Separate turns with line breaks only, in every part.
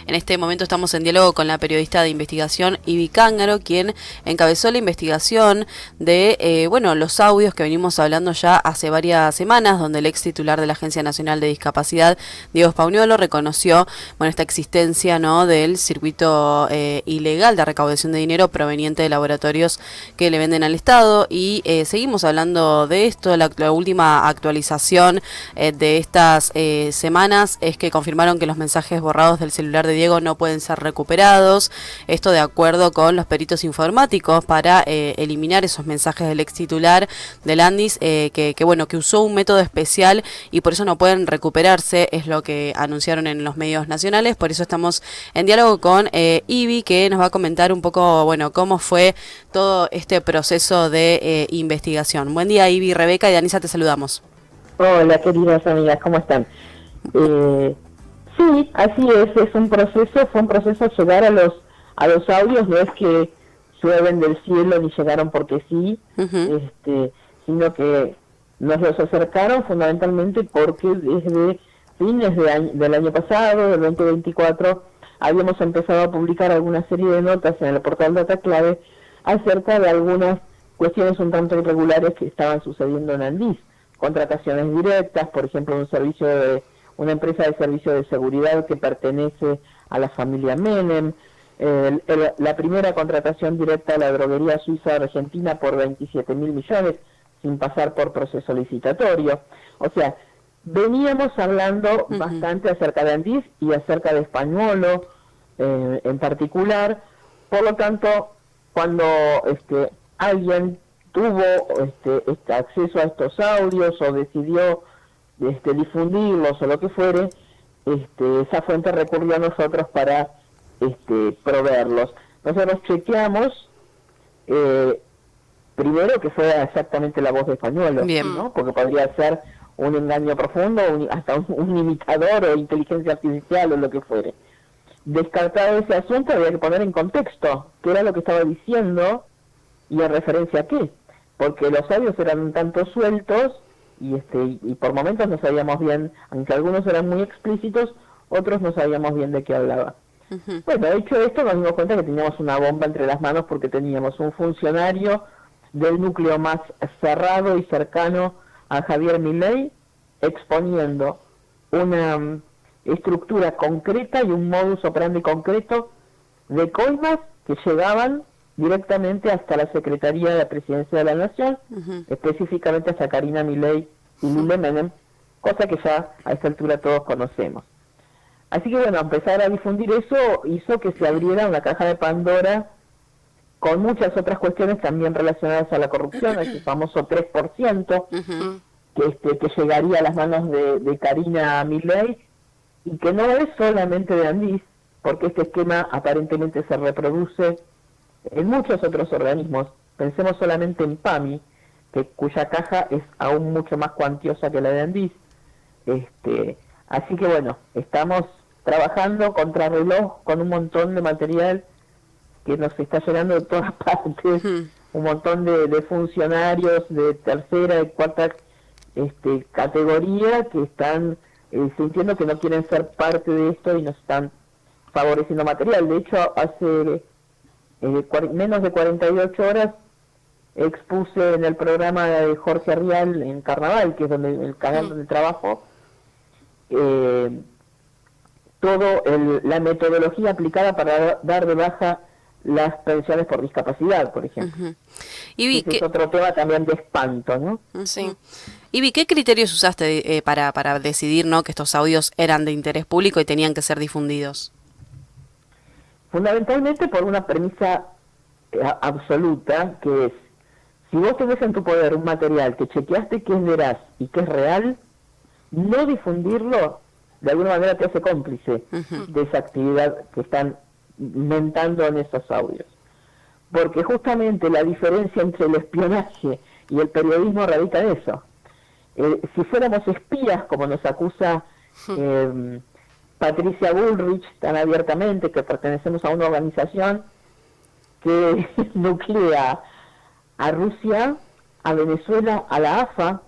En este momento estamos en diálogo con la periodista de investigación Ibi Cángaro, quien encabezó la investigación de los audios que venimos hablando ya hace varias semanas, donde el ex titular de la Agencia Nacional de Discapacidad, Diego Spagnuolo, reconoció esta existencia, ¿no?, del circuito ilegal de recaudación de dinero proveniente de laboratorios que le venden al Estado. Y seguimos hablando de esto. La última actualización de estas semanas es que confirmaron que los mensajes borrados del celular de Diego no pueden ser recuperados. Esto de acuerdo con los peritos informáticos para eliminar esos mensajes del ex titular del Andis, que usó un método especial y por eso no pueden recuperarse, es lo que anunciaron en los medios nacionales. Por eso estamos en diálogo con Ibi, que nos va a comentar un poco, cómo fue todo este proceso de investigación. Buen día, Ibi. Rebeca y Danisa, te saludamos.
Hola, queridas amigas, ¿cómo están? Sí, así es un proceso, fue un proceso llegar a los audios, no es que llueven del cielo ni llegaron porque sí, sino que nos los acercaron fundamentalmente porque desde fines del año pasado, del 2024, habíamos empezado a publicar alguna serie de notas en el portal Data Clave acerca de algunas cuestiones un tanto irregulares que estaban sucediendo en Andis. Contrataciones directas, por ejemplo, una empresa de servicio de seguridad que pertenece a la familia Menem, la primera contratación directa a la droguería suiza argentina por 27.000 millones, sin pasar por proceso licitatorio. O sea, veníamos hablando bastante acerca de Andis y acerca de Spagnuolo en particular. Por lo tanto, cuando alguien tuvo acceso a estos audios o decidió difundirlos o lo que fuere, esa fuente recurrió a nosotros para proveerlos. Nosotros chequeamos primero que fuera exactamente la voz de Spagnuolo, ¿no? Porque podría ser un engaño profundo, hasta un imitador o inteligencia artificial o lo que fuere. Descartado ese asunto, había que poner en contexto qué era lo que estaba diciendo y en referencia a qué, porque los audios eran un tanto sueltos y por momentos no sabíamos bien, aunque algunos eran muy explícitos, otros no sabíamos bien de qué hablaba. Bueno, hecho esto, nos dimos cuenta que teníamos una bomba entre las manos porque teníamos un funcionario del núcleo más cerrado y cercano a Javier Milei exponiendo una estructura concreta y un modus operandi concreto de coimas que llegaban directamente hasta la Secretaría de la Presidencia de la Nación, específicamente hasta Karina Milei y Lule Menem, cosa que ya a esta altura todos conocemos. Así que empezar a difundir eso hizo que se abriera una caja de Pandora con muchas otras cuestiones también relacionadas a la corrupción, ese famoso 3%, que llegaría a las manos de Karina Milei, y que no es solamente de Andis, porque este esquema aparentemente se reproduce en muchos otros organismos. Pensemos solamente en PAMI, cuya caja es aún mucho más cuantiosa que la de Andis. Así que estamos trabajando contra reloj con un montón de material que nos está llegando de todas partes, un montón de funcionarios de tercera, de cuarta categoría que están sintiendo que no quieren ser parte de esto y nos están favoreciendo material. De hecho, hace menos de 48 horas expuse en el programa de Jorge Rial en Carnaval, que es el canal donde trabajo, la metodología aplicada para dar de baja las pensiones por discapacidad, por ejemplo.
Ibi,
es otro tema también de espanto, ¿no?
Sí. Ibi, ¿qué criterios usaste para decidir, ¿no?, que estos audios eran de interés público y tenían que ser difundidos?
Fundamentalmente por una premisa absoluta, que es: si vos tenés en tu poder un material que chequeaste que es veraz y que es real, no difundirlo de alguna manera te hace cómplice de esa actividad que están inventando en esos audios. Porque justamente la diferencia entre el espionaje y el periodismo radica en eso. Si fuéramos espías, como nos acusa Patricia Bullrich tan abiertamente, que pertenecemos a una organización que nuclea a Rusia, a Venezuela, a la AFA,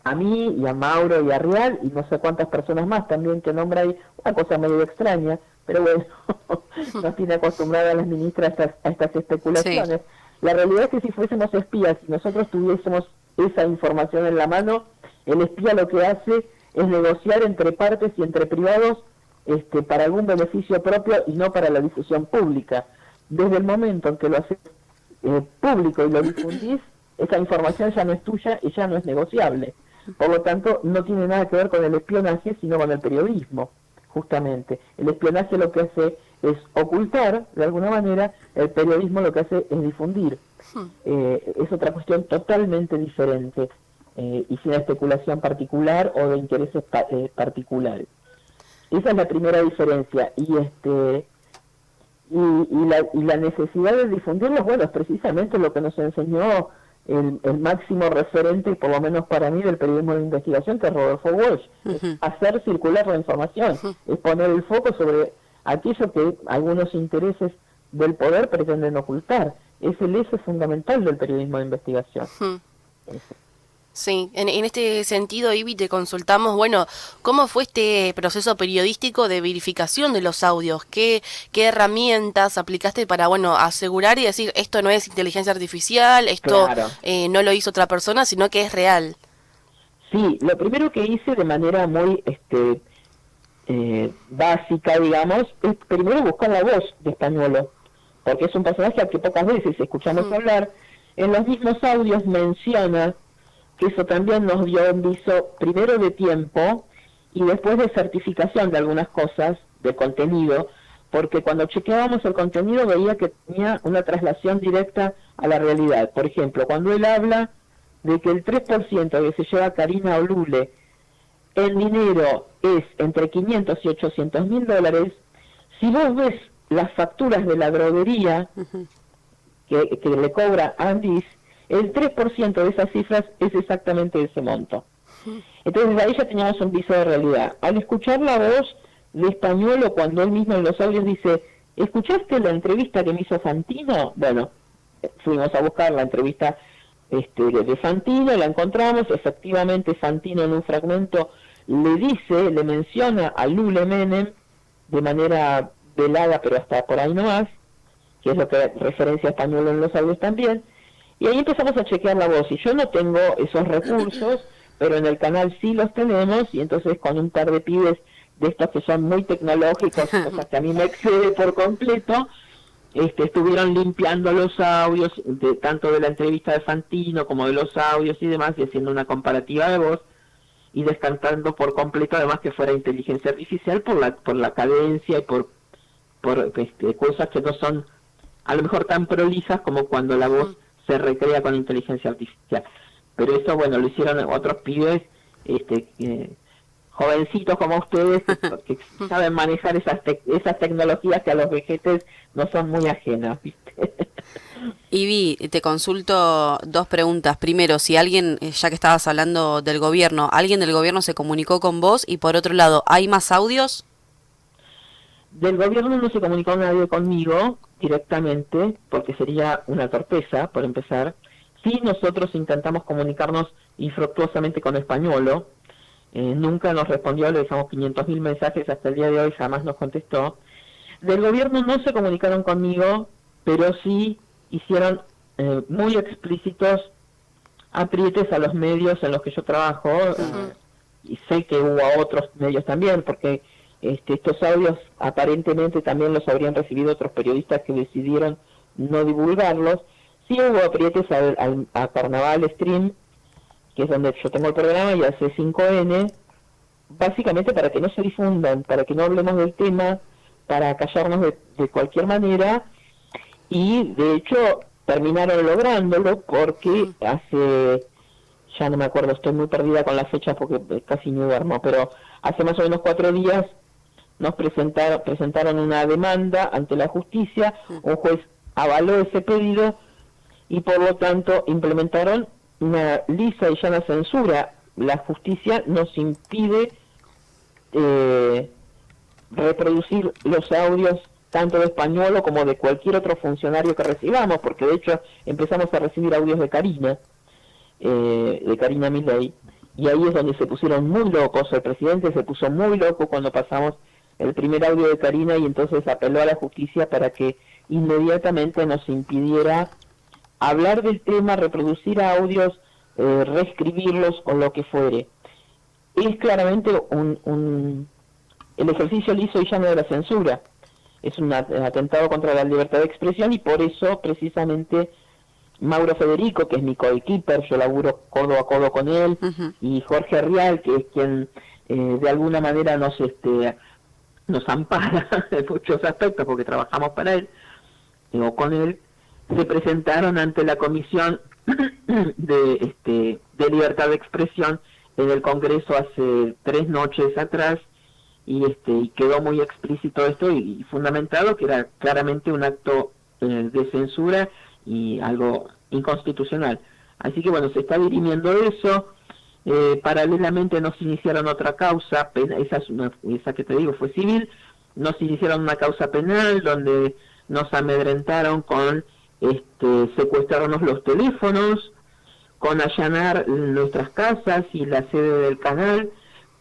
a mí y a Mauro y a Rial y no sé cuántas personas más también que nombra ahí, una cosa medio extraña, pero bueno, nos tiene acostumbrada a las ministras a estas especulaciones. Sí. La realidad es que si fuésemos espías y nosotros tuviésemos esa información en la mano, el espía lo que hace es negociar entre partes y entre privados para algún beneficio propio y no para la difusión pública. Desde el momento en que lo haces público y lo difundís, esa información ya no es tuya y ya no es negociable. Por lo tanto, no tiene nada que ver con el espionaje, sino con el periodismo, justamente. El espionaje lo que hace es ocultar, de alguna manera, el periodismo lo que hace es difundir. Es otra cuestión totalmente diferente y sin especulación particular o de intereses particulares. Esa es la primera diferencia. Y la necesidad de difundirlos, bueno, es precisamente lo que nos enseñó el máximo referente, por lo menos para mí, del periodismo de investigación, que es Rodolfo Walsh. Es hacer circular la información, es poner el foco sobre aquello que algunos intereses del poder pretenden ocultar. Es el eje fundamental del periodismo de investigación.
Sí, en este sentido, Ivi, te consultamos, bueno, ¿cómo fue este proceso periodístico de verificación de los audios? ¿Qué herramientas aplicaste para, bueno, asegurar y decir, esto no es inteligencia artificial, esto claro, no lo hizo otra persona, sino que es real?
Sí, lo primero que hice de manera muy básica, digamos, es primero buscar la voz de Españolo, porque es un personaje al que pocas veces escuchamos hablar. En los mismos audios menciona que eso también nos dio un viso primero de tiempo y después de certificación de algunas cosas, de contenido, porque cuando chequeábamos el contenido veía que tenía una traslación directa a la realidad. Por ejemplo, cuando él habla de que el 3% que se lleva Karina Olule en dinero es entre 500 y 800 mil dólares, si vos ves las facturas de la droguería que le cobra Andis, el 3% de esas cifras es exactamente ese monto. Entonces ahí ya teníamos un viso de realidad. Al escuchar la voz de Españolo, cuando él mismo en los audios dice, ¿escuchaste la entrevista que me hizo Fantino? Bueno, fuimos a buscar la entrevista de Fantino, la encontramos, efectivamente Fantino en un fragmento le menciona a Lule Menem de manera velada, pero hasta por ahí no más, que es lo que referencia a Españolo en los audios también. Y ahí empezamos a chequear la voz, y yo no tengo esos recursos, pero en el canal sí los tenemos, y entonces con un par de pibes de estos que son muy tecnológicos, cosas que a mí me excede por completo, estuvieron limpiando los audios, tanto de la entrevista de Fantino como de los audios y demás, y haciendo una comparativa de voz, y descartando por completo además que fuera inteligencia artificial por la cadencia y por cosas que no son a lo mejor tan prolijas como cuando la voz se recrea con inteligencia artificial. Pero eso, bueno, lo hicieron otros pibes, jovencitos como ustedes, que saben manejar esas tecnologías que a los vejetes no son muy ajenas, ¿viste?
Ivi, te consulto dos preguntas. Primero, si alguien, ya que estabas hablando del gobierno, ¿alguien del gobierno se comunicó con vos? Y por otro lado, ¿hay más audios?
Del gobierno no se comunicó nadie conmigo directamente, porque sería una torpeza, por empezar. Sí, nosotros intentamos comunicarnos infructuosamente con Españolo. Nunca nos respondió, le dejamos 500.000 mensajes, hasta el día de hoy jamás nos contestó. Del gobierno no se comunicaron conmigo, pero sí hicieron muy explícitos aprietes a los medios en los que yo trabajo, y sé que hubo a otros medios también, porque estos audios aparentemente también los habrían recibido otros periodistas que decidieron no divulgarlos. Sí hubo aprietes a Carnaval Stream, que es donde yo tengo el programa, y a C5N, básicamente para que no se difundan, para que no hablemos del tema, para callarnos de cualquier manera, y de hecho terminaron lográndolo porque hace, ya no me acuerdo, estoy muy perdida con las fechas porque casi no duermo, pero hace más o menos 4 días nos presentaron una demanda ante la justicia, un juez avaló ese pedido y por lo tanto implementaron una lisa y llana censura. La justicia nos impide reproducir los audios tanto de Españolo como de cualquier otro funcionario que recibamos, porque de hecho empezamos a recibir audios de Karina Milei, y ahí es donde se pusieron muy locos. El presidente se puso muy loco cuando pasamos el primer audio de Karina, y entonces apeló a la justicia para que inmediatamente nos impidiera hablar del tema, reproducir audios, reescribirlos o lo que fuere. Es claramente el ejercicio liso y llano de la censura. Es un atentado contra la libertad de expresión, y por eso precisamente Mauro Federico, que es mi coequiper, yo laburo codo a codo con él, y Jorge Rial, que es quien de alguna manera nos ampara en muchos aspectos porque trabajamos para él o con él, se presentaron ante la Comisión de Libertad de Expresión en el Congreso hace 3 noches atrás, y quedó muy explícito esto y fundamentado que era claramente un acto de censura y algo inconstitucional. Así que bueno, se está dirimiendo eso. Paralelamente nos iniciaron otra causa, esa que te digo fue civil, nos iniciaron una causa penal donde nos amedrentaron con secuestrarnos los teléfonos, con allanar nuestras casas y la sede del canal,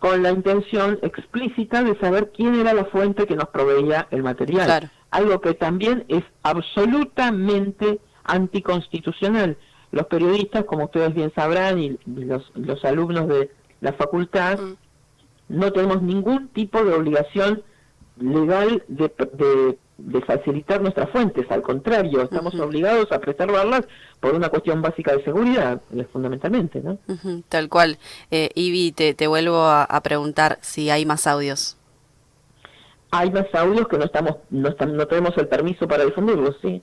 con la intención explícita de saber quién era la fuente que nos proveía el material.
Claro.
Algo que también es absolutamente anticonstitucional. Los periodistas, como ustedes bien sabrán, y los alumnos de la facultad, no tenemos ningún tipo de obligación legal de facilitar nuestras fuentes. Al contrario, estamos obligados a preservarlas por una cuestión básica de seguridad, fundamentalmente, ¿no?
Tal cual. Ivi, te vuelvo a preguntar si hay más audios.
Hay más audios que no tenemos el permiso para difundirlos, sí.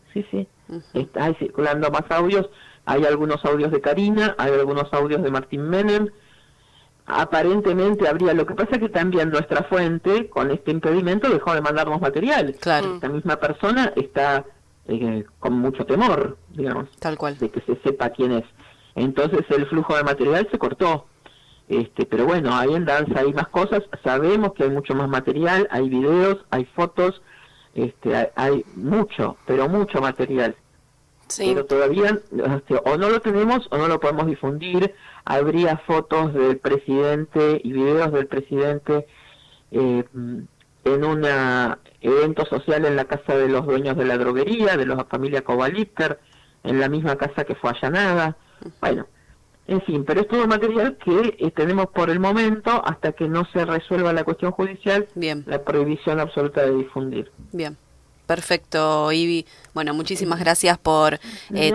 Hay circulando más audios. Hay algunos audios de Karina, hay algunos audios de Martín Menem. Aparentemente habría, lo que pasa es que también nuestra fuente, con este impedimento, dejó de mandarnos material.
Claro.
Esta misma persona está con mucho temor, digamos,
tal cual,
de que se sepa quién es. Entonces el flujo de material se cortó. Pero bueno, hay en danza, hay más cosas. Sabemos que hay mucho más material, hay videos, hay fotos, hay mucho, pero mucho material. Sí. Pero todavía o no lo tenemos o no lo podemos difundir. Habría fotos del presidente y videos del presidente en un evento social en la casa de los dueños de la droguería, de la familia Kovalipter, en la misma casa que fue allanada. Bueno, en fin, pero es todo material que tenemos por el momento, hasta que no se resuelva la cuestión judicial.
Bien.
La prohibición absoluta de difundir.
Bien. Perfecto, Ivi. Bueno, muchísimas gracias por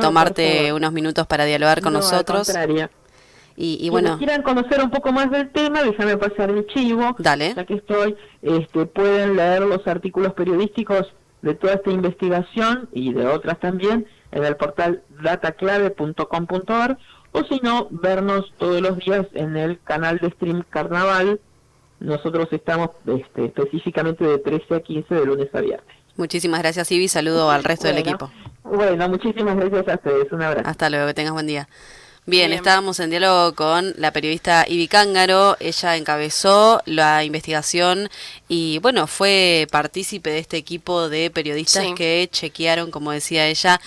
tomarte unos minutos para dialogar con nosotros.
Al contrario.
Y bueno,
si quieran conocer un poco más del tema, déjame pasar el chivo.
Dale.
Ya que estoy, pueden leer los artículos periodísticos de toda esta investigación y de otras también en el portal dataclave.com.ar, o si no, vernos todos los días en el canal de stream Carnaval. Nosotros estamos específicamente de 13 a 15 de lunes a viernes.
Muchísimas gracias, Ivi. Saludo al resto del equipo.
Bueno, muchísimas gracias a ustedes. Un abrazo.
Hasta luego, que tengas buen día. Bien, estábamos en diálogo con la periodista Ivi Cángaro. Ella encabezó la investigación y, bueno, fue partícipe de este equipo de periodistas que chequearon, como decía ella,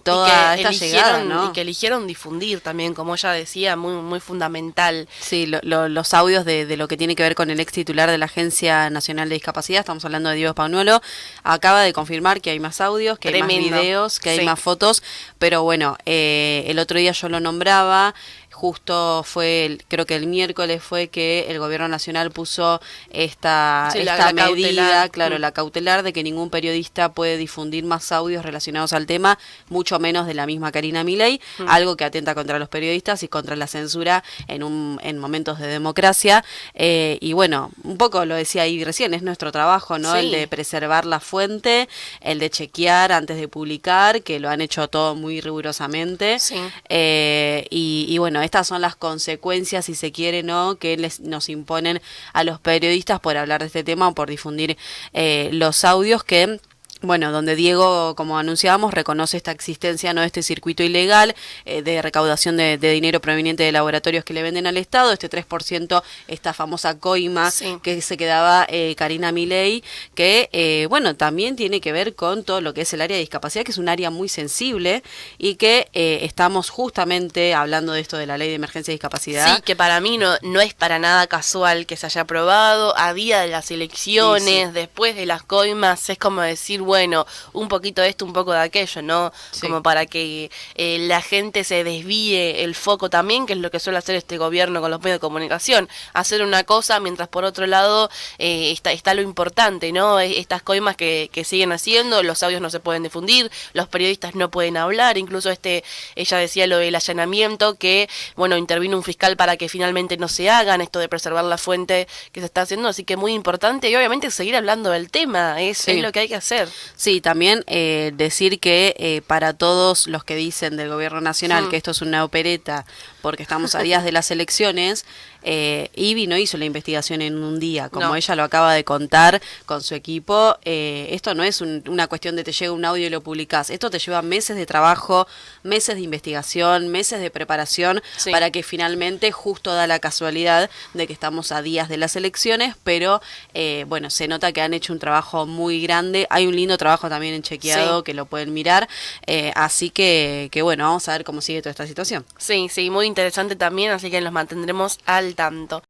toda esta llegada, ¿no?
Y que eligieron difundir también, como ella decía, muy fundamental.
Sí, los audios de lo que tiene que ver con el ex titular de la Agencia Nacional de Discapacidad, estamos hablando de Diego Spagnuolo, acaba de confirmar que hay más audios, que hay más videos, que hay más fotos, pero bueno, el otro día yo lo nombraba. Justo fue, creo que el miércoles fue que el gobierno nacional puso esta medida, cautelar. Claro, la cautelar de que ningún periodista puede difundir más audios relacionados al tema, mucho menos de la misma Karina Milei, algo que atenta contra los periodistas y contra la censura en momentos de democracia. Y bueno, un poco lo decía ahí recién, es nuestro trabajo, ¿no? El de preservar la fuente, el de chequear antes de publicar, que lo han hecho todo muy rigurosamente. Y bueno, estas son las consecuencias, si se quiere, ¿no?, que nos imponen a los periodistas por hablar de este tema o por difundir los audios que Bueno, donde Diego, como anunciábamos, reconoce esta existencia, ¿no?, de este circuito ilegal de recaudación de dinero proveniente de laboratorios que le venden al Estado, este 3%, esta famosa coima que se quedaba Karina Milei, que, bueno, también tiene que ver con todo lo que es el área de discapacidad, que es un área muy sensible y que estamos justamente hablando de esto de la ley de emergencia de discapacidad.
Sí, que para mí no es para nada casual que se haya aprobado a día de las elecciones, después de las coimas, es como decir, bueno, un poquito de esto, un poco de aquello, ¿no? Como para que la gente se desvíe el foco también, que es lo que suele hacer este gobierno con los medios de comunicación, hacer una cosa mientras por otro lado está lo importante, ¿no? Estas coimas que siguen haciendo, los audios no se pueden difundir, los periodistas no pueden hablar, incluso ella decía lo del allanamiento, que, bueno, intervino un fiscal para que finalmente no se hagan, esto de preservar la fuente que se está haciendo, así que muy importante, y obviamente seguir hablando del tema, es lo que hay que hacer.
Sí, también decir que para todos los que dicen del gobierno nacional que esto es una opereta porque estamos a días de las elecciones, Ibi no hizo la investigación en un día, como ella lo acaba de contar con su equipo. Esto no es una cuestión de te llega un audio y lo publicás, esto te lleva meses de trabajo, meses de investigación, meses de preparación para que finalmente justo da la casualidad de que estamos a días de las elecciones, pero bueno, se nota que han hecho un trabajo muy grande, hay un lindo trabajo también en Chequeado que lo pueden mirar, así que bueno, vamos a ver cómo sigue toda esta situación.
Sí, muy interesante también, así que nos mantendremos al tanto.